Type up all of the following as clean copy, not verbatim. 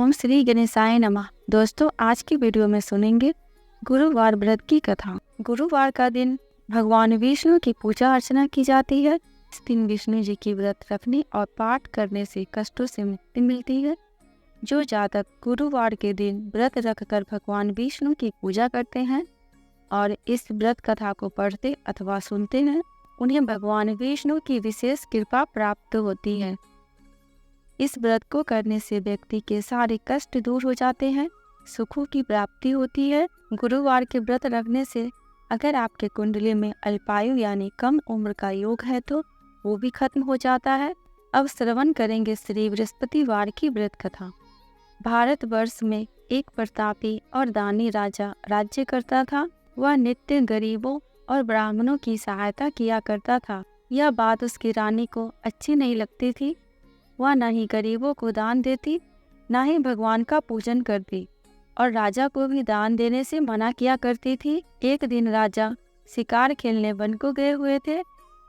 ओम श्री गणेशाय नमः। दोस्तों, आज की वीडियो में सुनेंगे गुरुवार व्रत की कथा। गुरुवार का दिन भगवान विष्णु की पूजा अर्चना की जाती है। इस दिन विष्णु जी की व्रत रखने और पाठ करने से कष्टों से मुक्ति मिलती है। जो जातक गुरुवार के दिन व्रत रखकर भगवान विष्णु की पूजा करते हैं और इस व्रत कथा को पढ़ते अथवा सुनते हैं, उन्हें भगवान विष्णु की विशेष कृपा प्राप्त होती है। इस व्रत को करने से व्यक्ति के सारे कष्ट दूर हो जाते हैं, सुखों की प्राप्ति होती है। गुरुवार के व्रत रखने से अगर आपके कुंडली में अल्पायु यानी कम उम्र का योग है तो वो भी खत्म हो जाता है। अब श्रवण करेंगे श्री बृहस्पतिवार की व्रत कथा। भारतवर्ष में एक प्रतापी और दानी राजा राज्य करता था। वह नित्य गरीबों और ब्राह्मणों की सहायता किया करता था। यह बात उसकी रानी को अच्छी नहीं लगती थी। वह न ही गरीबों को दान देती, न ही भगवान का पूजन करती और राजा को भी दान देने से मना किया करती थी। एक दिन राजा शिकार खेलने वन को गए हुए थे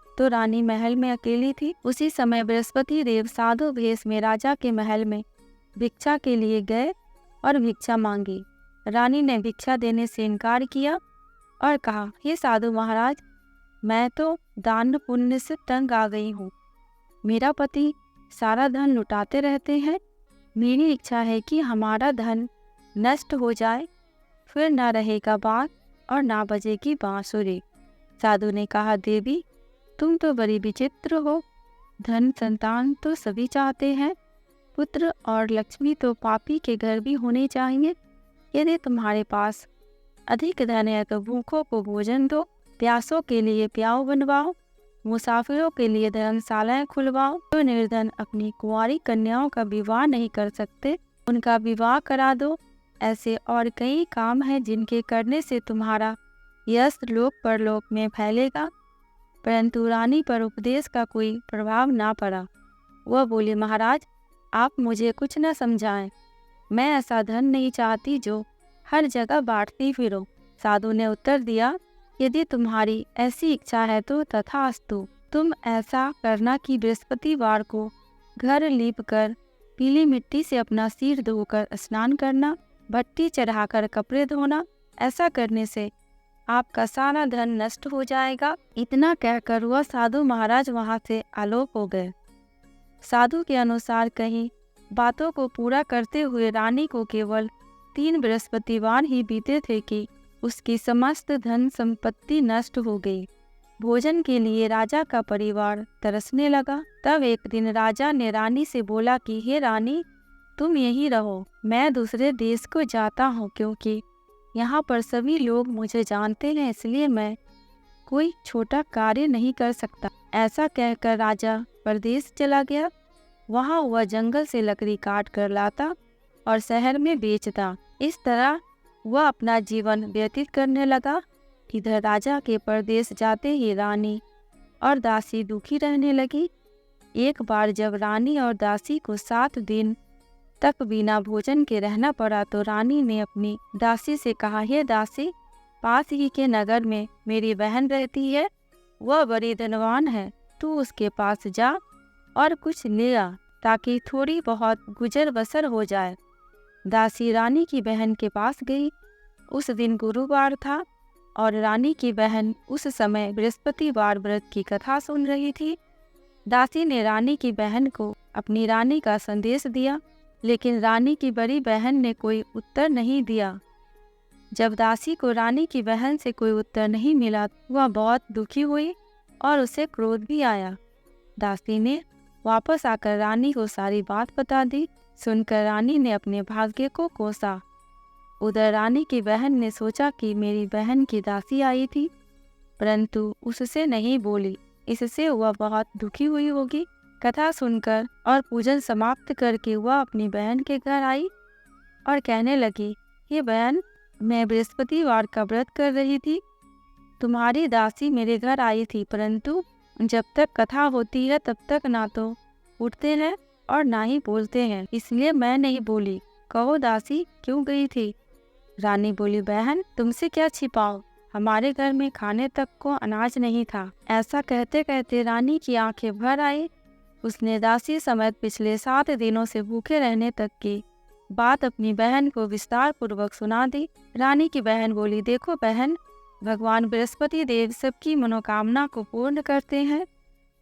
तो रानी महल में अकेली थी। उसी समय बृहस्पति देव साधु भेष में राजा के महल में भिक्षा के लिए गए और भिक्षा मांगी। रानी ने भिक्षा देने से इनकार किया और कहा, हे साधु महाराज, मैं तो दान पुण्य से तंग आ गई हूँ। मेरा पति सारा धन लुटाते रहते हैं। मेरी इच्छा है कि हमारा धन नष्ट हो जाए, फिर ना रहेगा बाग और ना बजेगी बांसुरी। साधु ने कहा, देवी, तुम तो बड़ी विचित्र हो। धन संतान तो सभी चाहते हैं, पुत्र और लक्ष्मी तो पापी के घर भी होने चाहिए। यदि तुम्हारे पास अधिक धन है तो भूखों को भोजन दो, प्यासों के लिए प्याऊ बनवाओ, मुसाफिरों के लिए धर्मशालाएं खुलवाओ। जो निर्धन अपनी कुंवारी कन्याओं का विवाह नहीं कर सकते, उनका विवाह करा दो। ऐसे और कई काम हैं जिनके करने से तुम्हारा यश लोक परलोक में फैलेगा। परंतु रानी पर उपदेश का कोई प्रभाव ना पड़ा। वह बोली, महाराज, आप मुझे कुछ न समझाएं। मैं ऐसा धन नहीं चाहती जो हर जगह बांटती फिरो। साधु ने उत्तर दिया, यदि तुम्हारी ऐसी इच्छा है तो तथास्तु। तुम ऐसा करना कि बृहस्पतिवार को घर लीप कर पीली मिट्टी से अपना सिर धोकर स्नान करना, भट्टी चढ़ाकर कपड़े धोना। ऐसा करने से आपका सारा धन नष्ट हो जाएगा। इतना कहकर वह साधु महाराज वहां से आलोक हो गए। साधु के अनुसार कहीं बातों को पूरा करते हुए रानी को केवल 3 बृहस्पतिवार ही बीते थे कि उसकी समस्त धन संपत्ति नष्ट हो गई। भोजन के लिए राजा का परिवार तरसने लगा। तब एक दिन राजा ने रानी से बोला कि हे रानी, तुम यहीं रहो, मैं दूसरे देश को जाता हूँ, क्योंकि यहाँ पर सभी लोग मुझे जानते हैं, इसलिए मैं कोई छोटा कार्य नहीं कर सकता। ऐसा कहकर राजा परदेश चला गया। वहाँ वह जंगल से लकड़ी काट कर लाता और शहर में बेचता। इस तरह वह अपना जीवन व्यतीत करने लगा। इधर राजा के परदेश जाते ही रानी और दासी दुखी रहने लगी। एक बार जब रानी और दासी को 7 दिन तक बिना भोजन के रहना पड़ा तो रानी ने अपनी दासी से कहा, हे दासी, पास ही के नगर में मेरी बहन रहती है, वह बड़ी धनवान है, तू उसके पास जा और कुछ ले आ ताकि थोड़ी बहुत गुजर बसर हो जाए। दासी रानी की बहन के पास गई। उस दिन गुरुवार था और रानी की बहन उस समय बृहस्पतिवार व्रत की कथा सुन रही थी। दासी ने रानी की बहन को अपनी रानी का संदेश दिया, लेकिन रानी की बड़ी बहन ने कोई उत्तर नहीं दिया। जब दासी को रानी की बहन से कोई उत्तर नहीं मिला, वह बहुत दुखी हुई और उसे क्रोध भी आया। दासी ने वापस आकर रानी को सारी बात बता दी। सुनकर रानी ने अपने भाग्य को कोसा। उधर रानी की बहन ने सोचा कि मेरी बहन की दासी आई थी, परंतु उससे नहीं बोली, इससे वह बहुत दुखी हुई होगी। कथा सुनकर और पूजन समाप्त करके वह अपनी बहन के घर आई और कहने लगी, ये बहन, मैं बृहस्पतिवार का व्रत कर रही थी। तुम्हारी दासी मेरे घर आई थी, परंतु जब तक कथा होती है तब तक ना तो उठते हैं और ना ही बोलते हैं, इसलिए मैं नहीं बोली। कहो दासी, क्यों गई थी? रानी बोली, बहन, तुमसे क्या छिपाओ, हमारे घर में खाने तक को अनाज नहीं था। ऐसा कहते कहते रानी की आंखें भर आई। उसने दासी समेत पिछले 7 दिनों से भूखे रहने तक की बात अपनी बहन को विस्तार पूर्वक सुना दी। रानी की बहन बोली, देखो बहन, भगवान बृहस्पति देव सबकी मनोकामना को पूर्ण करते हैं।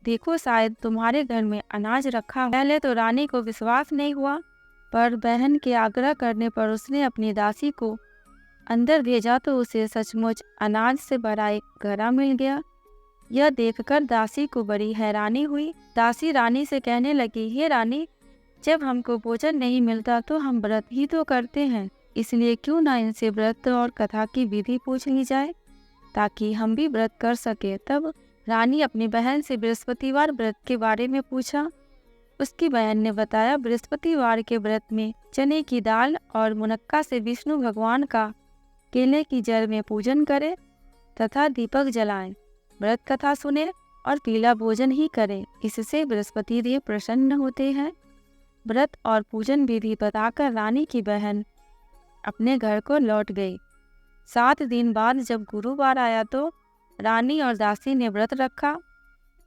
देखो शायद तुम्हारे घर में अनाज रखा हो। पहले तो रानी को विश्वास नहीं हुआ, पर बहन के आग्रह करने पर उसने अपनी दासी को अंदर भेजा तो उसे सचमुच अनाज से भरा एक घड़ा मिल गया। यह देखकर दासी को बड़ी हैरानी हुई। दासी रानी से कहने लगी, हे रानी, जब हमको भोजन नहीं मिलता तो हम व्रत ही तो करते हैं, इसलिए क्यों ना इनसे व्रत और कथा की विधि पूछ ली जाए ताकि हम भी व्रत कर सके। तब रानी अपनी बहन से बृहस्पतिवार व्रत के बारे में पूछा। उसकी बहन ने बताया, बृहस्पतिवार के व्रत में चने की दाल और मुनक्का से विष्णु भगवान का केले की जड़ में पूजन करें तथा दीपक जलाएं, व्रत कथा सुने और पीला भोजन ही करें, इससे बृहस्पति देव प्रसन्न होते हैं। व्रत और पूजन विधि बताकर रानी की बहन अपने घर को लौट गई। 7 दिन बाद जब गुरुवार आया तो रानी और दासी ने व्रत रखा।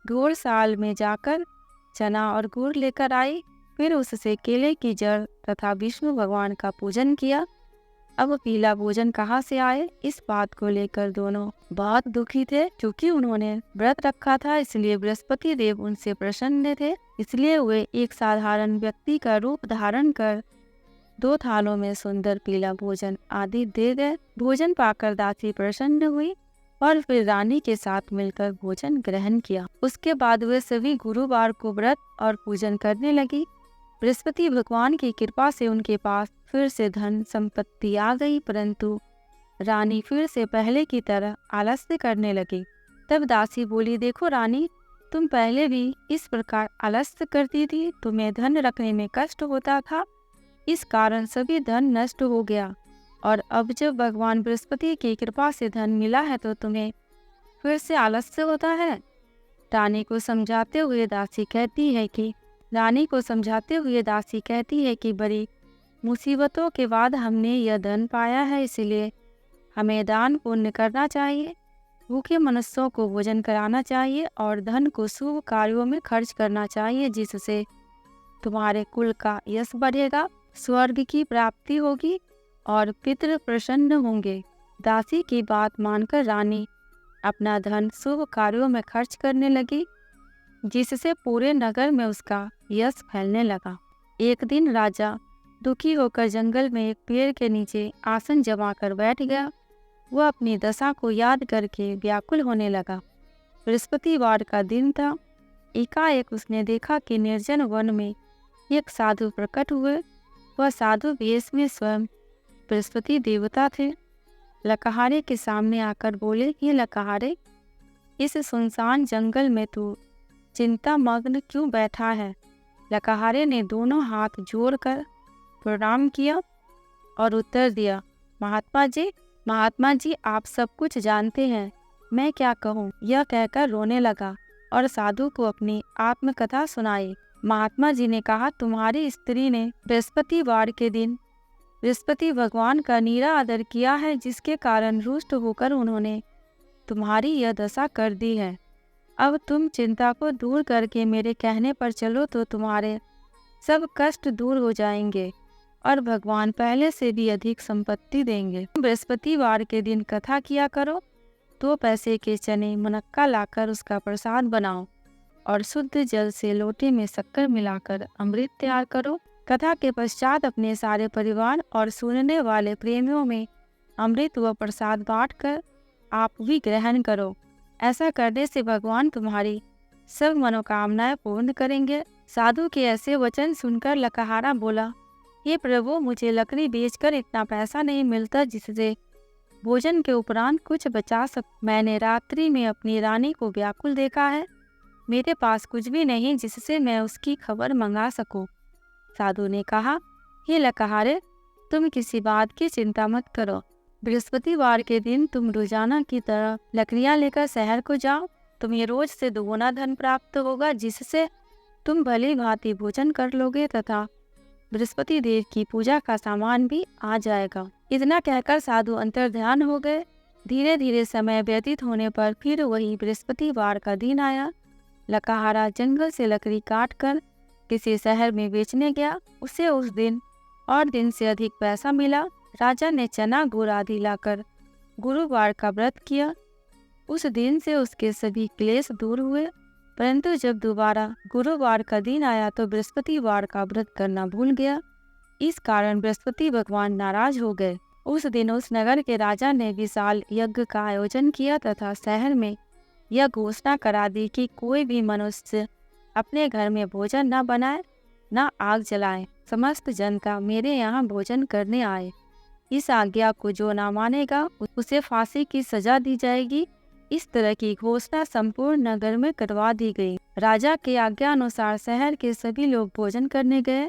घोड़साल में जाकर चना और गुड़ लेकर आई, फिर उससे केले की जड़ तथा विष्णु भगवान का पूजन किया। अब पीला भोजन कहाँ से आए, इस बात को लेकर दोनों बहुत दुखी थे। क्योंकि उन्होंने व्रत रखा था, इसलिए बृहस्पति देव उनसे प्रसन्न थे। इसलिए वे एक साधारण व्यक्ति का रूप धारण कर 2 थालों में सुंदर पीला भोजन आदि दे गए। भोजन पाकर दासी प्रसन्न हुई और फिर रानी के साथ मिलकर भोजन ग्रहण किया। उसके बाद वे सभी गुरुवार को व्रत और पूजन करने लगी। बृहस्पति भगवान की कृपा से उनके पास फिर से धन संपत्ति आ गई, परंतु रानी फिर से पहले की तरह आलस्य करने लगी। तब दासी बोली, देखो रानी, तुम पहले भी इस प्रकार आलस्य करती थी, तुम्हें धन रखने में कष्ट होता था, इस कारण सभी धन नष्ट हो गया, और अब जब भगवान बृहस्पति की कृपा से धन मिला है तो तुम्हें फिर से आलस्य होता है। रानी को समझाते हुए दासी कहती है कि बड़ी मुसीबतों के बाद हमने यह धन पाया है, इसलिए हमें दान पुण्य करना चाहिए, भूखे मनुष्यों को भोजन कराना चाहिए और धन को शुभ कार्यों में खर्च करना चाहिए, जिससे तुम्हारे कुल का यश बढ़ेगा, स्वर्ग की प्राप्ति होगी और पितृ प्रसन्न होंगे। दासी की बात मानकर रानी अपना धन शुभ कार्यों में खर्च करने लगी, जिससे पूरे नगर में उसका यश फैलने लगा। एक दिन राजा दुखी होकर जंगल में एक पेड़ के नीचे आसन जमा कर बैठ गया। वह अपनी दशा को याद करके व्याकुल होने लगा। बृहस्पतिवार का दिन था। एकाएक उसने देखा कि निर्जन वन में एक साधु प्रकट हुए। वह साधु वेश में स्वयं बृहस्पति देवता थे। लकहारे के सामने आकर बोले, ये लकहारे, इस सुनसान जंगल में तू चिंता मग्न क्यों बैठा है? लकहारे ने दोनों हाथ जोड़कर प्रणाम किया और उत्तर दिया, महात्मा जी आप सब कुछ जानते हैं, मैं क्या कहूँ। यह कहकर रोने लगा और साधु को अपनी आत्मकथा सुनाई। महात्मा जी ने कहा, तुम्हारी स्त्री ने बृहस्पतिवार के दिन बृहस्पति भगवान का नीरा आदर किया है, जिसके कारण रुष्ट होकर उन्होंने तुम्हारी यह दशा कर दी है। अब तुम चिंता को दूर करके मेरे कहने पर चलो तो तुम्हारे सब कष्ट दूर हो जाएंगे और भगवान पहले से भी अधिक संपत्ति देंगे। बृहस्पतिवार के दिन कथा किया करो, 2 पैसे के चने मुनक्का लाकर उसका प्रसाद बनाओ और शुद्ध जल से लोटे में शक्कर मिलाकर अमृत तैयार करो। कथा के पश्चात अपने सारे परिवार और सुनने वाले प्रेमियों में अमृत व प्रसाद बांटकर आप भी ग्रहण करो। ऐसा करने से भगवान तुम्हारी सब मनोकामनाएं पूर्ण करेंगे। साधु के ऐसे वचन सुनकर लकहारा बोला, हे प्रभु, मुझे लकड़ी बेचकर इतना पैसा नहीं मिलता जिससे भोजन के उपरांत कुछ बचा सकूं। मैंने रात्रि में अपनी रानी को व्याकुल देखा है, मेरे पास कुछ भी नहीं जिससे मैं उसकी खबर मंगा सकूं। साधु ने कहा, हे लकहारे, तुम किसी बात की चिंता मत करो। बृहस्पतिवार के दिन तुम रोजाना की तरह लकड़ियां लेकर शहर को जाओ। तुम्हें रोज से 2 गुना धन प्राप्त होगा, जिससे तुम भली भांति भोजन कर लोगे तथा बृहस्पति देव की पूजा का सामान भी आ जाएगा। इतना कहकर साधु अंतर्ध्यान हो गए। धीरे धीरे समय व्यतीत होने पर फिर वही बृहस्पतिवार का दिन आया। लकहारा जंगल से लकड़ी काट कर किसी शहर में बेचने गया। उसे उस दिन और दिन से अधिक पैसा मिला। राजा ने चना गुड़ आदि लाकर गुरुवार का व्रत किया। उस दिन से उसके सभी क्लेश दूर हुए। परंतु जब दोबारा गुरुवार का दिन आया तो बृहस्पतिवार का व्रत करना भूल गया। इस कारण बृहस्पति भगवान नाराज हो गए। उस दिन उस नगर के राजा ने विशाल यज्ञ का आयोजन किया तथा शहर में यह घोषणा करा दी कि कोई भी मनुष्य अपने घर में भोजन न बनाए न आग जलाए। समस्त जनता मेरे यहाँ भोजन करने आए। इस आज्ञा को जो न मानेगा उसे फांसी की सजा दी जाएगी। इस तरह की घोषणा संपूर्ण नगर में करवा दी गई। राजा के आज्ञा अनुसार शहर के सभी लोग भोजन करने गए,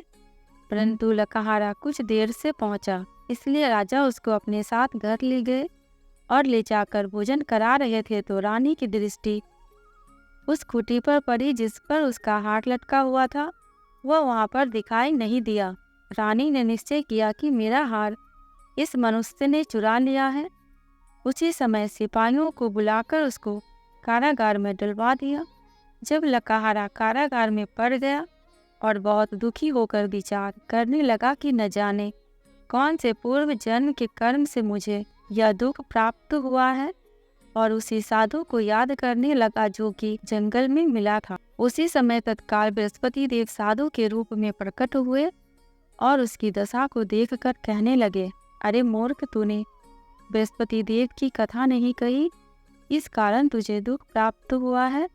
परंतु लकहारा कुछ देर से पहुंचा, इसलिए राजा उसको अपने साथ घर ले गए और ले जाकर भोजन करा रहे थे तो रानी की दृष्टि उस खूंटी पर पड़ी जिस पर उसका हाथ लटका हुआ था। वह वहां पर दिखाई नहीं दिया। रानी ने निश्चय किया कि मेरा हार इस मनुष्य ने चुरा लिया है। उसी समय सिपाहियों को बुलाकर उसको कारागार में डलवा दिया। जब लकहारा कारागार में पड़ गया और बहुत दुखी होकर विचार करने लगा कि न जाने कौन से पूर्व जन्म के कर्म से मुझे यह दुख प्राप्त हुआ है, और उसी साधु को याद करने लगा जो कि जंगल में मिला था। उसी समय तत्काल बृहस्पति देव साधु के रूप में प्रकट हुए और उसकी दशा को देखकर कहने लगे, अरे मूर्ख, तूने बृहस्पति देव की कथा नहीं कही, इस कारण तुझे दुख प्राप्त हुआ है।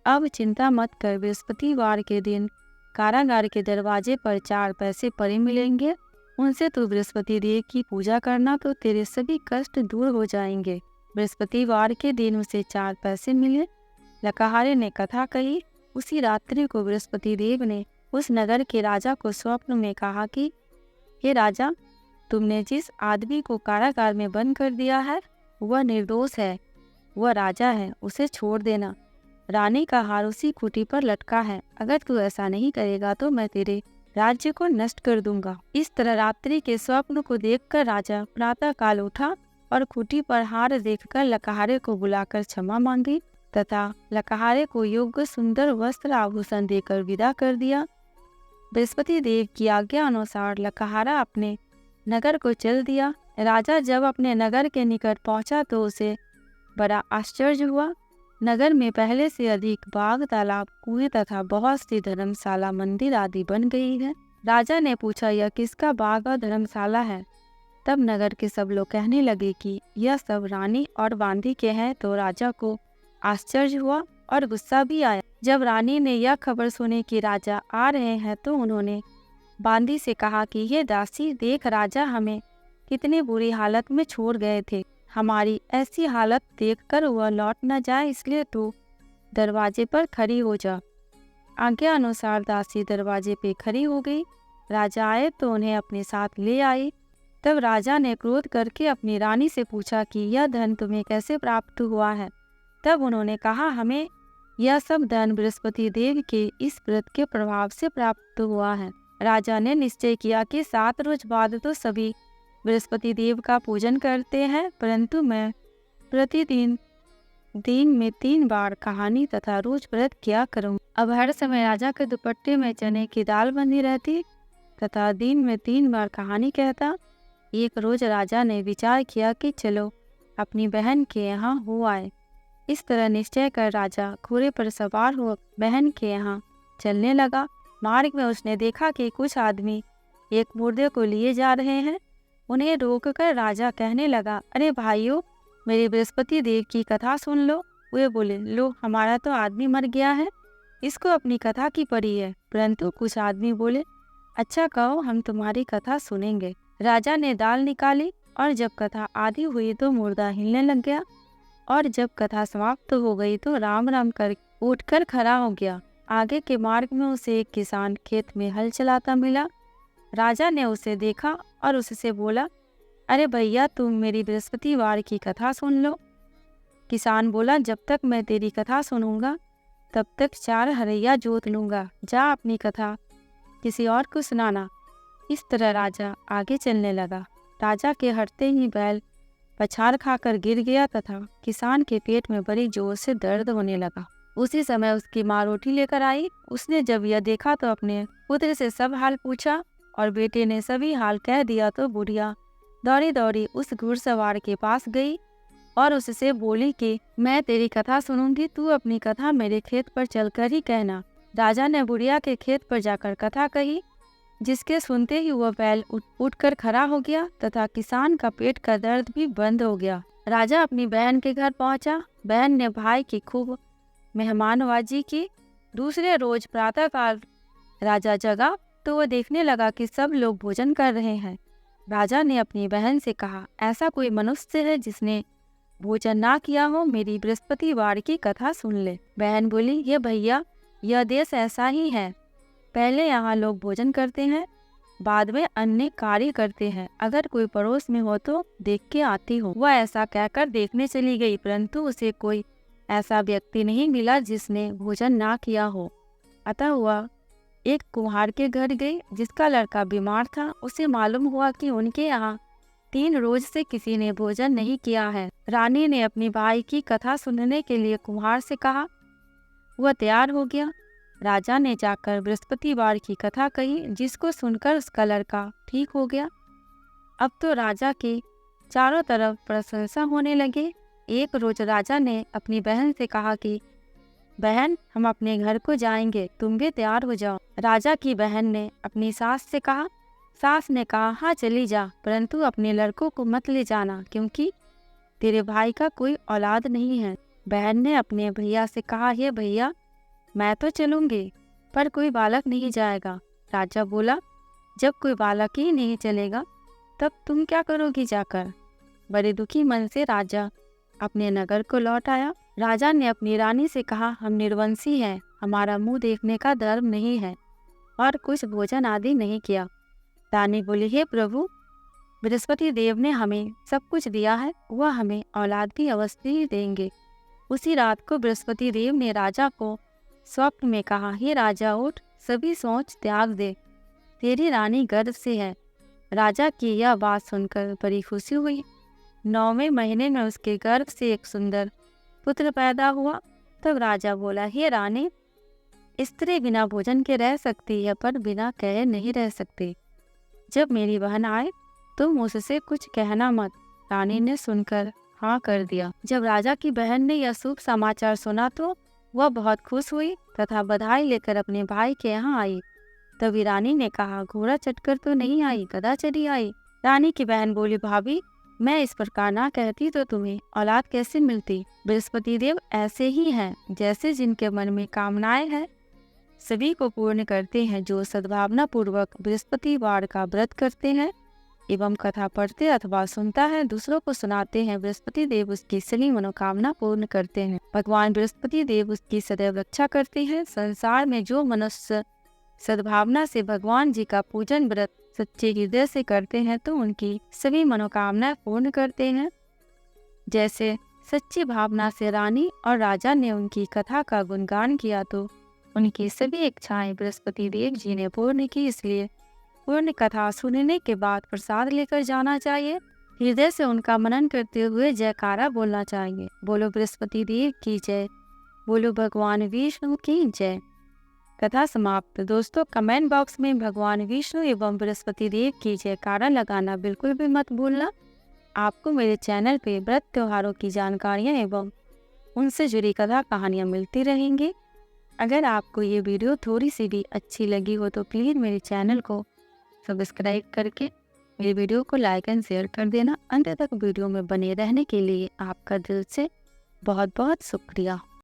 अब चिंता मत कर, बृहस्पतिवार के दिन कारागार के दरवाजे पर 4 पैसे पड़े मिलेंगे। उनसे तू बृहस्पति देव की पूजा करना तो तेरे सभी कष्ट दूर हो जाएंगे। बृहस्पतिवार के दिन उसे 4 पैसे मिले। लकहारे ने कथा कही। उसी रात्रि को बृहस्पति देव ने उस नगर के राजा को स्वप्न में कहा कि हे राजा, तुमने जिस आदमी को कारागार में बंद कर दिया है वह निर्दोष है, वह राजा है, उसे छोड़ देना। रानी का हार उसी खूंटी पर लटका है। अगर तू ऐसा नहीं करेगा तो मैं तेरे राज्य को नष्ट कर दूंगा। इस तरह रात्रि के स्वप्न को देखकर राजा प्रातः काल उठा और खूंटी पर हार देखकर लकहारे को बुलाकर क्षमा मांगी तथा लकहारे को योग्य सुंदर वस्त्र आभूषण देकर विदा कर दिया। बृहस्पति देव की आज्ञा अनुसार लकहारा अपने नगर को चल दिया। राजा जब अपने नगर के निकट पहुंचा तो उसे बड़ा आश्चर्य हुआ। नगर में पहले से अधिक बाग, तालाब, कुएं तथा बहुत सी धर्मशाला, मंदिर आदि बन गई है। राजा ने पूछा, यह किसका बाग और धर्मशाला है? तब नगर के सब लोग कहने लगे कि यह सब रानी और बांदी के हैं। तो राजा को आश्चर्य हुआ और गुस्सा भी आया। जब रानी ने यह खबर सुनी कि राजा आ रहे हैं तो उन्होंने बांदी से कहा कि ये दासी, देख राजा हमें कितनी बुरी हालत में छोड़ गए थे। हमारी ऐसी हालत देखकर वह लौट न जाए, इसलिए तू दरवाजे पर खड़ी हो जा। आज्ञा अनुसार दासी दरवाजे पे खड़ी हो गई। राजा आए तो उन्हें अपने साथ ले आई। तब राजा ने क्रोध करके अपनी रानी से पूछा कि यह धन तुम्हें कैसे प्राप्त हुआ है? तब उन्होंने कहा, हमें यह सब धन बृहस्पति देव के इस व्रत के प्रभाव से प्राप्त हुआ है। राजा ने निश्चय किया कि 7 रोज बाद तो सभी बृहस्पति देव का पूजन करते हैं, परंतु मैं प्रतिदिन दिन में 3 बार कहानी तथा रोज व्रत किया करूँ। अब हर समय राजा के दुपट्टे में चने की दाल बंधी रहती तथा दिन में 3 बार कहानी कहता। एक रोज राजा ने विचार किया कि चलो अपनी बहन के यहाँ हो आए। इस तरह निश्चय कर राजा घोड़े पर सवार हो बहन के यहाँ चलने लगा। मार्ग में उसने देखा कि कुछ आदमी एक मुर्दे को लिए जा रहे हैं। उन्हें रोककर राजा कहने लगा, अरे भाइयों, मेरे बृहस्पति देव की कथा सुन लो। वे बोले, लो, हमारा तो आदमी मर गया है, इसको अपनी कथा की पड़ी है। परंतु कुछ आदमी बोले, अच्छा कहो, हम तुम्हारी कथा सुनेंगे। राजा ने दाल निकाली और जब कथा आधी हुई तो मुर्दा हिलने लग गया, और जब कथा समाप्त हो गई तो राम राम कर उठकर खड़ा हो गया। आगे के मार्ग में उसे एक किसान खेत में हल चलाता मिला। राजा ने उसे देखा और उससे बोला, अरे भैया, तुम मेरी बृहस्पतिवार की कथा सुन लो। किसान बोला, जब तक मैं तेरी कथा सुनूंगा तब तक 4 हरैया जोत लूंगा। जा अपनी कथा किसी और को सुनाना। इस तरह राजा आगे चलने लगा। राजा के हटते ही बैल पछाड़ खाकर गिर गया तथा किसान के पेट में बड़ी जोर से दर्द होने लगा। उसी समय उसकी माँ रोटी लेकर आई। उसने जब यह देखा तो अपने पुत्र से सब हाल पूछा। और बेटे ने सभी हाल कह दिया तो बुढ़िया दौड़ी दौड़ी उस घुड़सवार के पास गई और उससे बोली कि मैं तेरी कथा सुनूंगी, तू अपनी कथा मेरे खेत पर चलकर ही कहना। राजा ने बुढ़िया के खेत पर जाकर कथा कही, जिसके सुनते ही वह बैल उठकर खड़ा हो गया तथा किसान का पेट का दर्द भी बंद हो गया। राजा अपनी बहन के घर पहुंचा। बहन ने भाई की खूब मेहमानवाजी की। दूसरे रोज प्रातःकाल राजा जगा तो वह देखने लगा कि सब लोग भोजन कर रहे हैं। राजा ने अपनी बहन से कहा, ऐसा कोई मनुष्य है जिसने भोजन ना किया हो? मेरी बृहस्पतिवार की कथा सुन ले। बहन बोली, ये भैया, यह देश ऐसा ही है। पहले यहाँ लोग भोजन करते हैं, बाद में अन्य कार्य करते हैं। अगर कोई पड़ोस में हो तो देख के आती हूँ। वह ऐसा कहकर देखने चली गई, परंतु उसे कोई ऐसा व्यक्ति नहीं मिला जिसने भोजन ना किया हो। अतः वह एक कुम्हार के घर गई जिसका लड़का बीमार था। उसे मालूम हुआ कि उनके यहाँ 3 रोज से किसी ने भोजन नहीं किया है। रानी ने अपनी भाई की कथा सुनने के लिए कुम्हार से कहा। वह तैयार हो गया। राजा ने जाकर बृहस्पतिवार की कथा कही, जिसको सुनकर उसका लड़का ठीक हो गया। अब तो राजा के चारों तरफ प्रशंसा होने लगे। एक रोज राजा ने अपनी बहन से कहा कि बहन, हम अपने घर को जाएंगे, तुम भी तैयार हो जाओ। राजा की बहन ने अपनी सास से कहा। सास ने कहा, हाँ चली जा, परंतु अपने लड़कों को मत ले जाना, क्योंकि तेरे भाई का कोई औलाद नहीं है। बहन ने अपने भैया से कहा, हे भैया, मैं तो चलूंगी, पर कोई बालक नहीं जाएगा। राजा बोला, जब कोई बालक ही नहीं चलेगा तब तुम क्या करोगी जाकर? बड़े दुखी मन से राजा अपने नगर को लौट आया। राजा ने अपनी रानी से कहा, हम निर्वंशी हैं, हमारा मुंह देखने का धर्म नहीं है और कुछ भोजन आदि नहीं किया। रानी बोली, हे प्रभु, बृहस्पति देव ने हमें सब कुछ दिया है, वह हमें औलाद भी अवश्य ही देंगे। उसी रात को बृहस्पति देव ने राजा को स्वप्न में कहा, हे राजा, उठ, सभी सोच त्याग दे, तेरी रानी गर्भ से है। राजा की यह बात सुनकर बड़ी खुशी हुई। 9वें महीने में उसके गर्भ से एक सुंदर पुत्र पैदा हुआ। तब राजा बोला, हे रानी, स्त्री बिना भोजन के रह सकती है, पर बिना कहे नहीं रह सकती। जब मेरी बहन आए तुम उससे कुछ कहना मत। रानी ने सुनकर हाँ कर दिया। जब राजा की बहन ने यह शुभ समाचार सुना तो वह बहुत खुश हुई तथा बधाई लेकर अपने भाई के यहाँ आई। तभी रानी ने कहा, घोड़ा चढ़कर तो नहीं आई, गधा चढ़ी आई। रानी की बहन बोली, भाभी, मैं इस प्रकार ना कहती तो तुम्हें औलाद कैसे मिलती? बृहस्पति देव ऐसे ही हैं, जैसे जिनके मन में कामनाएं हैं सभी को पूर्ण करते हैं। जो सद्भावना पूर्वक बृहस्पतिवार का व्रत करते हैं एवं कथा पढ़ते अथवा सुनता है, दूसरों को सुनाते हैं, बृहस्पति देव उसकी सभी मनोकामना पूर्ण करते हैं। भगवान बृहस्पति देव उसकी सदैव रक्षा करते हैं। संसार में जो मनुष्य सद्भावना से भगवान जी का पूजन व्रत सच्चे हृदय से करते हैं तो उनकी सभी मनोकामनाएं पूर्ण करते हैं। जैसे सच्ची भावना से रानी और राजा ने उनकी कथा का गुणगान किया तो उनकी सभी इच्छाएं बृहस्पति देव जी ने पूर्ण की। इसलिए पूर्ण कथा सुनने के बाद प्रसाद लेकर जाना चाहिए। हृदय से उनका मनन करते हुए जयकारा बोलना चाहिए। बोलो बृहस्पति देव की जय, बोलो भगवान विष्णु की जय। कथा समाप्त। दोस्तों, कमेंट बॉक्स में भगवान विष्णु एवं बृहस्पति देव की जयकारा लगाना बिल्कुल भी मत भूलना। आपको मेरे चैनल पे व्रत त्योहारों की जानकारियाँ एवं उनसे जुड़ी कथा कहानियाँ मिलती रहेंगी। अगर आपको ये वीडियो थोड़ी सी भी अच्छी लगी हो तो प्लीज़ मेरे चैनल को सब्सक्राइब करके मेरे वीडियो को लाइक एंड शेयर कर देना। अंत तक वीडियो में बने रहने के लिए आपका दिल से बहुत बहुत शुक्रिया।